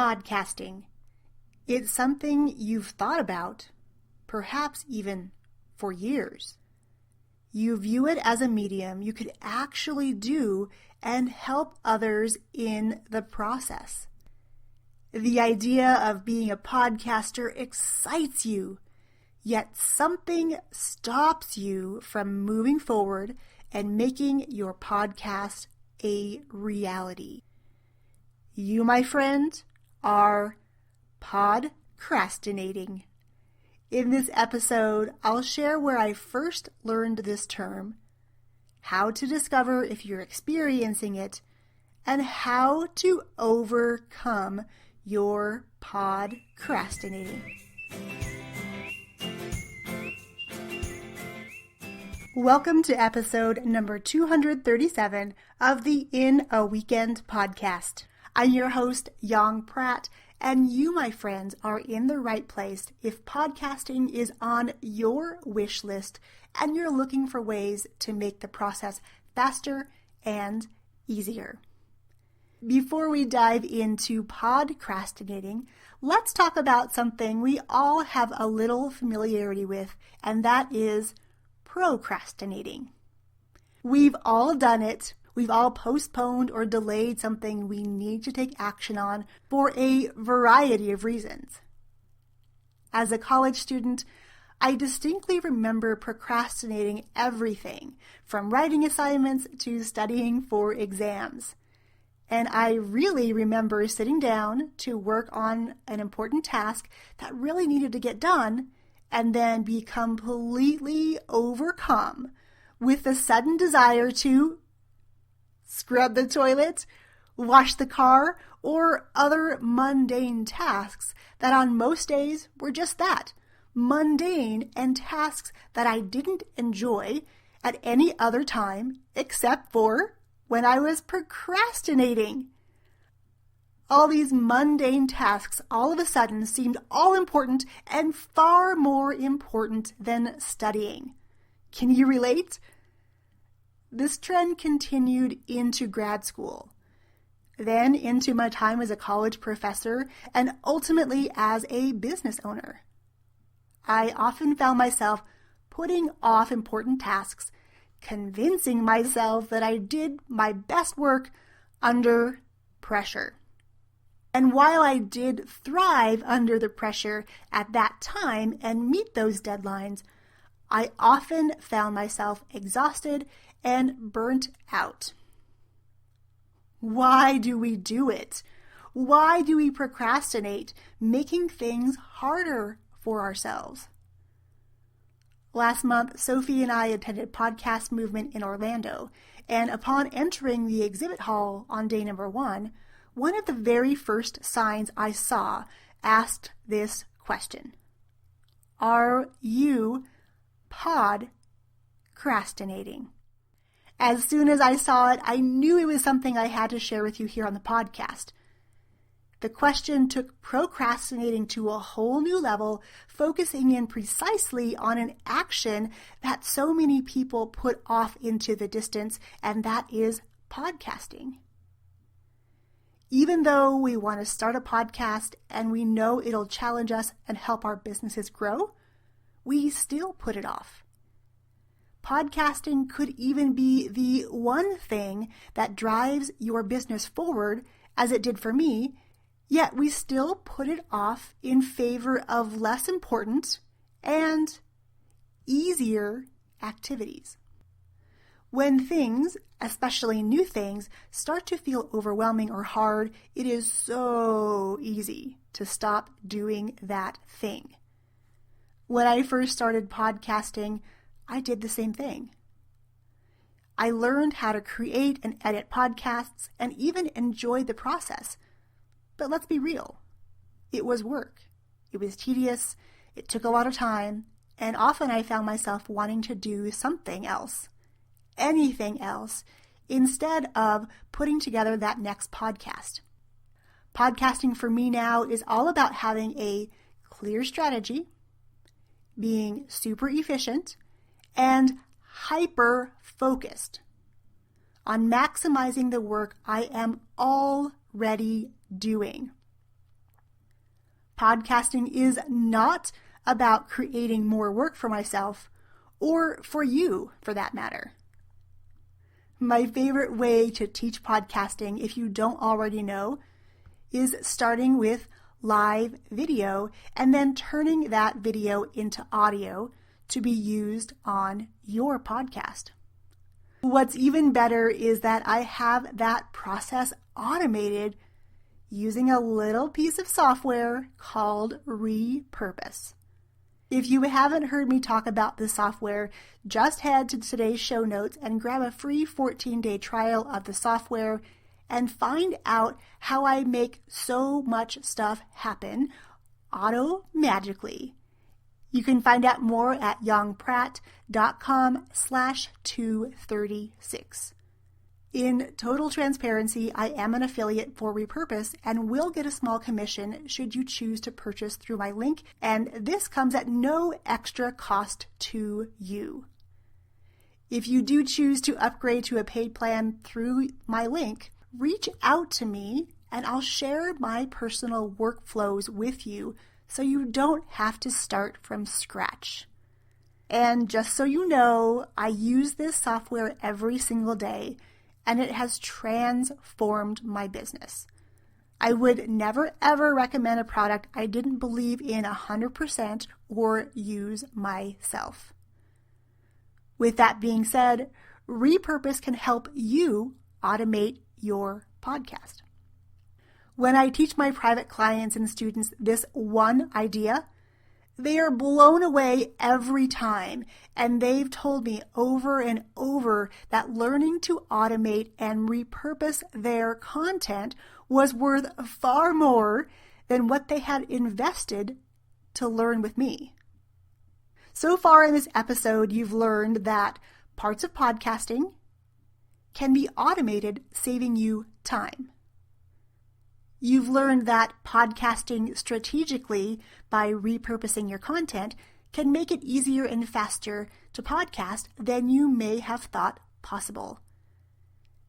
Podcasting. It's something you've thought about, perhaps even for years. You view it as a medium you could actually do and help others in the process. The idea of being a podcaster excites you, yet something stops you from moving forward and making your podcast a reality. You, my friend, are pod-crastinating. In this episode, I'll share where I first learned this term, how to discover if you're experiencing it, and how to overcome your pod-crastinating. Welcome to episode number 237 of the In a Weekend podcast. I'm your host, Yong Pratt, and you, my friends, are in the right place if podcasting is on your wish list and you're looking for ways to make the process faster and easier. Before we dive into podcastinating, let's talk about something we all have a little familiarity with, and that is procrastinating. We've all done it. We've all postponed or delayed something we need to take action on for a variety of reasons. As a college student, I distinctly remember procrastinating everything from writing assignments to studying for exams. And I really remember sitting down to work on an important task that really needed to get done and then be completely overcome with the sudden desire to scrub the toilet, wash the car, or other mundane tasks that on most days were just that, mundane, and tasks that I didn't enjoy at any other time except for when I was procrastinating. All these mundane tasks all of a sudden seemed all important and far more important than studying. Can you relate? This trend continued into grad school, then into my time as a college professor, and ultimately as a business owner. I often found myself putting off important tasks, convincing myself that I did my best work under pressure. And while I did thrive under the pressure at that time and meet those deadlines, I often found myself exhausted and burnt out. Why do we do it? Why do we procrastinate, making things harder for ourselves? Last month, Sophie and I attended Podcast Movement in Orlando, and upon entering the exhibit hall on day number one of the very first signs I saw asked this question: Are you pod-crastinating? As soon as I saw it, I knew it was something I had to share with you here on the podcast. The question took procrastinating to a whole new level, focusing in precisely on an action that so many people put off into the distance, and that is podcasting. Even though we want to start a podcast and we know it'll challenge us and help our businesses grow, we still put it off. Podcasting could even be the one thing that drives your business forward, as it did for me, yet we still put it off in favor of less important and easier activities. When things, especially new things, start to feel overwhelming or hard, it is so easy to stop doing that thing. When I first started podcasting, I did the same thing. I learned how to create and edit podcasts and even enjoyed the process. But let's be real. It was work. It was tedious. It took a lot of time. And often I found myself wanting to do something else, anything else, instead of putting together that next podcast. Podcasting for me now is all about having a clear strategy, being super efficient, and hyper-focused on maximizing the work I am already doing. Podcasting is not about creating more work for myself, or for you, for that matter. My favorite way to teach podcasting, if you don't already know, is starting with live video and then turning that video into audio to be used on your podcast. What's even better is that I have that process automated using a little piece of software called Repurpose. If you haven't heard me talk about this software, just head to today's show notes and grab a free 14-day trial of the software and find out how I make so much stuff happen auto-magically. You can find out more at yongpratt.com/236. In total transparency, I am an affiliate for Repurpose and will get a small commission should you choose to purchase through my link, and this comes at no extra cost to you. If you do choose to upgrade to a paid plan through my link, reach out to me and I'll share my personal workflows with you so you don't have to start from scratch. And just so you know, I use this software every single day, and it has transformed my business. I would never ever recommend a product I didn't believe in 100% or use myself. With that being said, Repurpose can help you automate your podcast. When I teach my private clients and students this one idea, they are blown away every time, and they've told me over and over that learning to automate and repurpose their content was worth far more than what they had invested to learn with me. So far in this episode, you've learned that parts of podcasting can be automated, saving you time. You've learned that podcasting strategically by repurposing your content can make it easier and faster to podcast than you may have thought possible.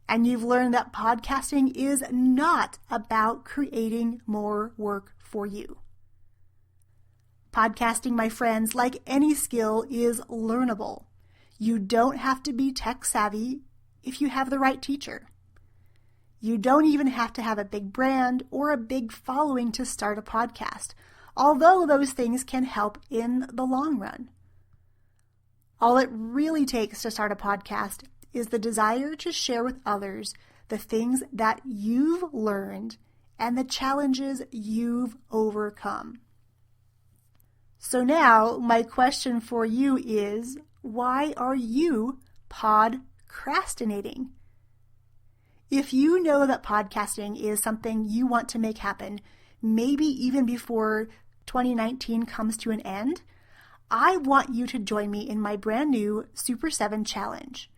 And you've learned that podcasting is not about creating more work for you. Podcasting, my friends, like any skill, is learnable. You don't have to be tech savvy if you have the right teacher. You don't even have to have a big brand or a big following to start a podcast, although those things can help in the long run. All it really takes to start a podcast is the desire to share with others the things that you've learned and the challenges you've overcome. So now, my question for you is, why are you procrastinating? If you know that podcasting is something you want to make happen, maybe even before 2019 comes to an end, I want you to join me in my brand new Super 7 Challenge.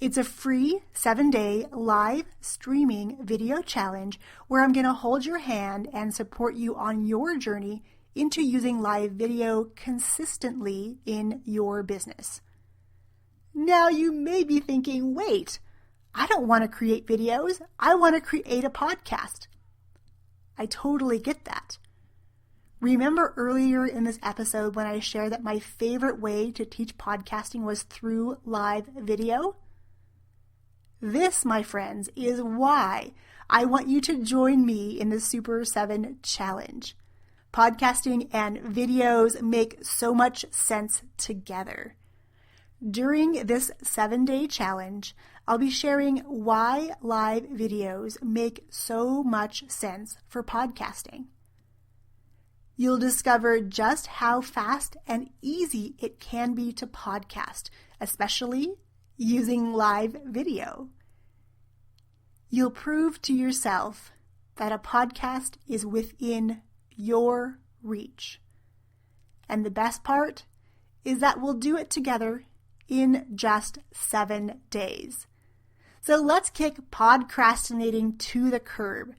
It's a free 7-day live streaming video challenge where I'm going to hold your hand and support you on your journey into using live video consistently in your business. Now you may be thinking, wait, I don't want to create videos. I want to create a podcast. I totally get that. Remember earlier in this episode when I shared that my favorite way to teach podcasting was through live video? This, my friends, is why I want you to join me in the Super 7 Challenge. Podcasting and videos make so much sense together. During this 7-day challenge, I'll be sharing why live videos make so much sense for podcasting. You'll discover just how fast and easy it can be to podcast, especially using live video. You'll prove to yourself that a podcast is within your reach. And the best part is that we'll do it together in just 7 days. So let's kick podcrastinating to the curb.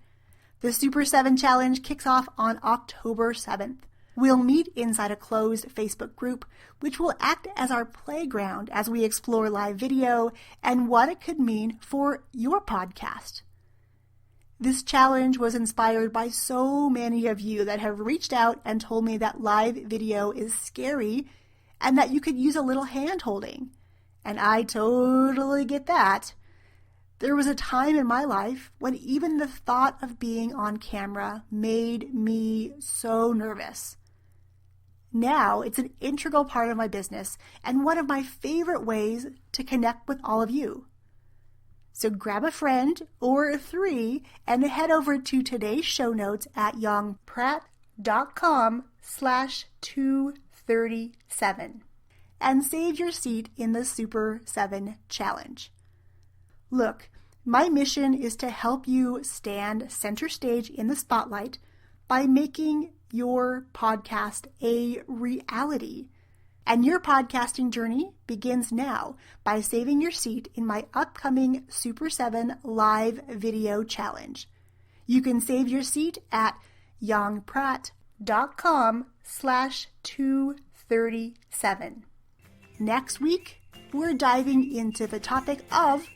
The Super 7 Challenge kicks off on October 7th. We'll meet inside a closed Facebook group, which will act as our playground as we explore live video and what it could mean for your podcast. This challenge was inspired by so many of you that have reached out and told me that live video is scary and that you could use a little hand-holding. And I totally get that. There was a time in my life when even the thought of being on camera made me so nervous. Now it's an integral part of my business and one of my favorite ways to connect with all of you. So grab a friend or 3 and head over to today's show notes at yongpratt.com/237 and save your seat in the Super 7 Challenge. Look, my mission is to help you stand center stage in the spotlight by making your podcast a reality. And your podcasting journey begins now by saving your seat in my upcoming Super 7 Live Video Challenge. You can save your seat at yongpratt.com/237. Next week, we're diving into the topic of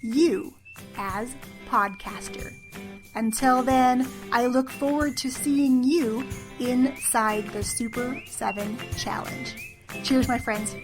you as podcaster. Until then, I look forward to seeing you inside the Super 7 Challenge. Cheers, my friends.